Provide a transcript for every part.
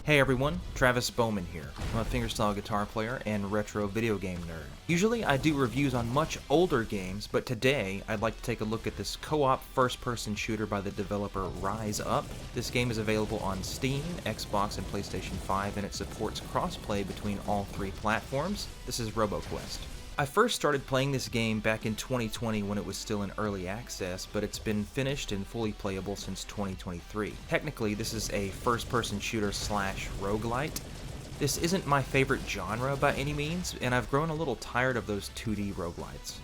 Hey everyone, Travis Bowman here. I'm a fingerstyle guitar player and retro video game nerd. Usually I do reviews on much older games, but today I'd like to take a look at this co-op first-person shooter by the developer Rise Up. This game is available on Steam, Xbox, and PlayStation 5, and it supports crossplay between all three platforms. This is Roboquest. I first started playing this game back in 2020 when it was still in early access, but it's been finished and fully playable since 2023. Technically, this is a first-person shooter slash roguelite. This isn't my favorite genre by any means, and I've grown a little tired of those 2D roguelites.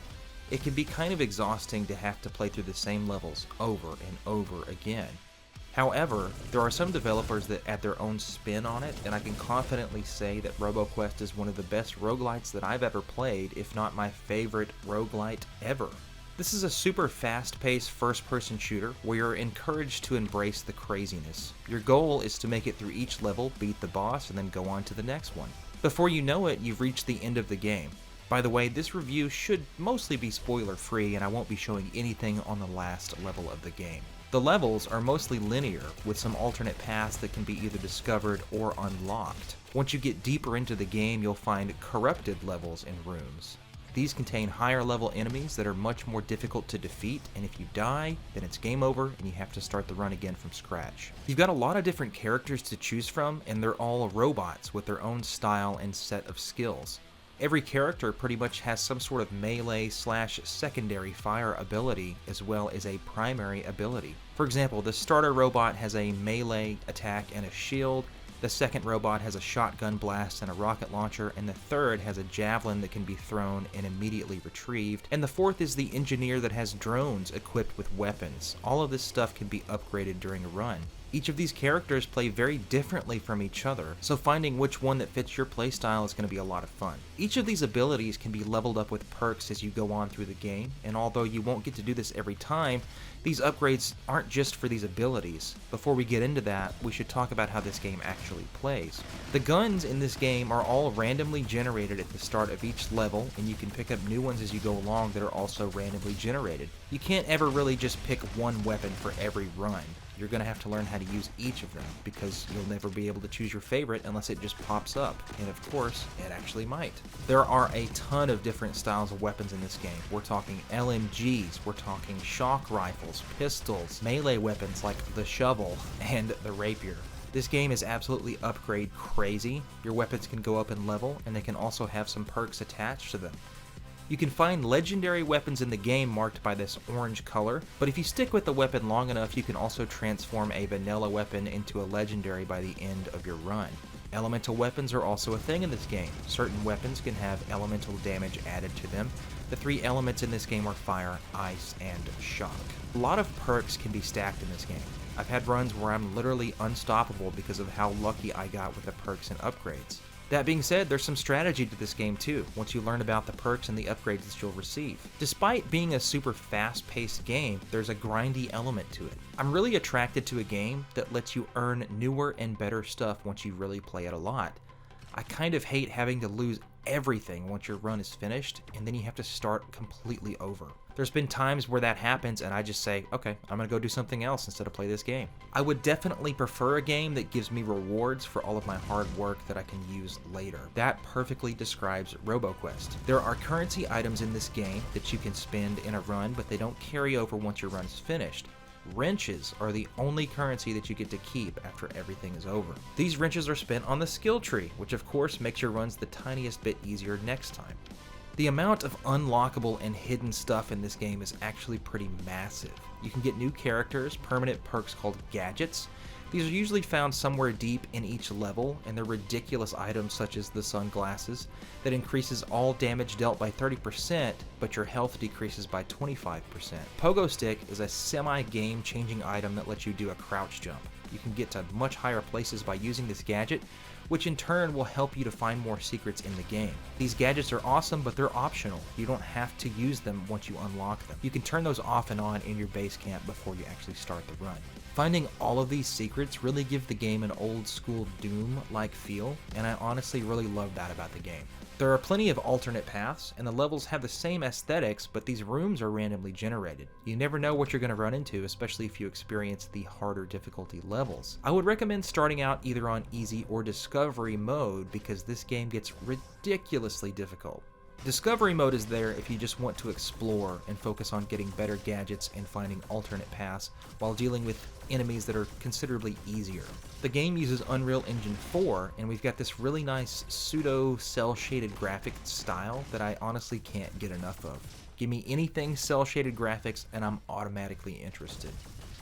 It can be kind of exhausting to have to play through the same levels over and over again. However, there are some developers that add their own spin on it, and I can confidently say that Roboquest is one of the best roguelites that I've ever played, if not my favorite roguelite ever. This is a super fast-paced first-person shooter where you're encouraged to embrace the craziness. Your goal is to make it through each level, beat the boss, and then go on to the next one. Before you know it, you've reached the end of the game. By the way, this review should mostly be spoiler-free, and I won't be showing anything on the last level of the game. The levels are mostly linear, with some alternate paths that can be either discovered or unlocked. Once you get deeper into the game, you'll find corrupted levels and rooms. These contain higher level enemies that are much more difficult to defeat, and if you die, then it's game over and you have to start the run again from scratch. You've got a lot of different characters to choose from, and they're all robots with their own style and set of skills. Every character pretty much has some sort of melee slash secondary fire ability as well as a primary ability. For example, the starter robot has a melee attack and a shield, the second robot has a shotgun blast and a rocket launcher, and the third has a javelin that can be thrown and immediately retrieved, and the fourth is the engineer that has drones equipped with weapons. All of this stuff can be upgraded during a run. Each of these characters play very differently from each other, so finding which one that fits your playstyle is going to be a lot of fun. Each of these abilities can be leveled up with perks as you go on through the game, and although you won't get to do this every time, these upgrades aren't just for these abilities. Before we get into that, we should talk about how this game actually plays. The guns in this game are all randomly generated at the start of each level, and you can pick up new ones as you go along that are also randomly generated. You can't ever really just pick one weapon for every run. You're going to have to learn how to use each of them, because you'll never be able to choose your favorite unless it just pops up, and of course, it actually might. There are a ton of different styles of weapons in this game. We're talking LMGs, we're talking shock rifles, pistols, melee weapons like the shovel and the rapier. This game is absolutely upgrade crazy. Your weapons can go up in level, and they can also have some perks attached to them. You can find legendary weapons in the game marked by this orange color, but if you stick with the weapon long enough, you can also transform a vanilla weapon into a legendary by the end of your run. Elemental weapons are also a thing in this game. Certain weapons can have elemental damage added to them. The three elements in this game are fire, ice, and shock. A lot of perks can be stacked in this game. I've had runs where I'm literally unstoppable because of how lucky I got with the perks and upgrades. That being said, there's some strategy to this game too, once you learn about the perks and the upgrades that you'll receive. Despite being a super fast-paced game, there's a grindy element to it. I'm really attracted to a game that lets you earn newer and better stuff once you really play it a lot. I kind of hate having to lose everything once your run is finished, and then you have to start completely over. There's been times where that happens and I just say, okay, I'm gonna go do something else instead of play this game. I would definitely prefer a game that gives me rewards for all of my hard work that I can use later. That perfectly describes Roboquest. There are currency items in this game that you can spend in a run, but they don't carry over once your run is finished. Wrenches are the only currency that you get to keep after everything is over. These wrenches are spent on the skill tree, which of course makes your runs the tiniest bit easier next time. The amount of unlockable and hidden stuff in this game is actually pretty massive. You can get new characters, permanent perks called gadgets. These are usually found somewhere deep in each level, and they're ridiculous items such as the sunglasses that increases all damage dealt by 30%, but your health decreases by 25%. Pogo Stick is a semi-game changing item that lets you do a crouch jump. You can get to much higher places by using this gadget, which in turn will help you to find more secrets in the game. These gadgets are awesome, but they're optional. You don't have to use them once you unlock them. You can turn those off and on in your base camp before you actually start the run. Finding all of these secrets really give the game an old school Doom-like feel, and I honestly really love that about the game. There are plenty of alternate paths, and the levels have the same aesthetics, but these rooms are randomly generated. You never know what you're going to run into, especially if you experience the harder difficulty levels. I would recommend starting out either on easy or discovery mode, because this game gets ridiculously difficult. Discovery mode is there if you just want to explore and focus on getting better gadgets and finding alternate paths while dealing with enemies that are considerably easier. The game uses Unreal Engine 4, and we've got this really nice pseudo cel-shaded graphic style that I honestly can't get enough of. Give me anything cel-shaded graphics and I'm automatically interested.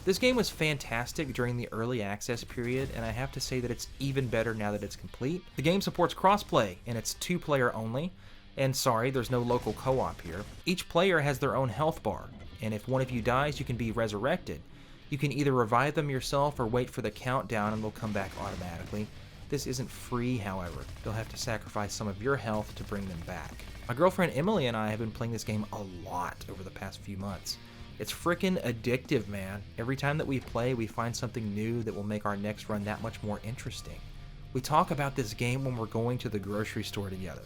This game was fantastic during the early access period, and I have to say that it's even better now that it's complete. The game supports crossplay, and it's 2-player only. And sorry, there's no local co-op here. Each player has their own health bar, and if one of you dies, you can be resurrected. You can either revive them yourself or wait for the countdown and they'll come back automatically. This isn't free, however. You'll have to sacrifice some of your health to bring them back. My girlfriend Emily and I have been playing this game a lot over the past few months. It's frickin' addictive, man. Every time that we play, we find something new that will make our next run that much more interesting. We talk about this game when we're going to the grocery store together.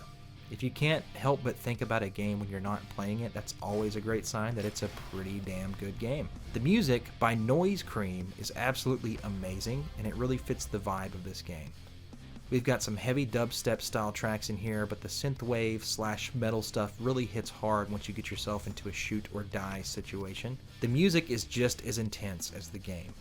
If you can't help but think about a game when you're not playing it, that's always a great sign that it's a pretty damn good game. The music by Noise Cream is absolutely amazing, and it really fits the vibe of this game. We've got some heavy dubstep style tracks in here, but the synthwave / metal stuff really hits hard once you get yourself into a shoot or die situation. The music is just as intense as the game.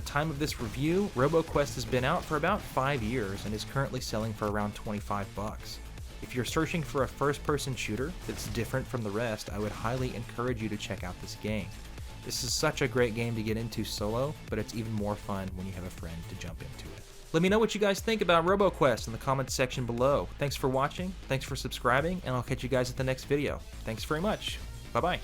Time of this review, Roboquest has been out for about 5 years and is currently selling for around $25. If you're searching for a first-person shooter that's different from the rest, I would highly encourage you to check out this game. This is such a great game to get into solo, but it's even more fun when you have a friend to jump into it. Let me know what you guys think about Roboquest in the comments section below. Thanks for watching, thanks for subscribing, and I'll catch you guys at the next video. Thanks very much. Bye-bye.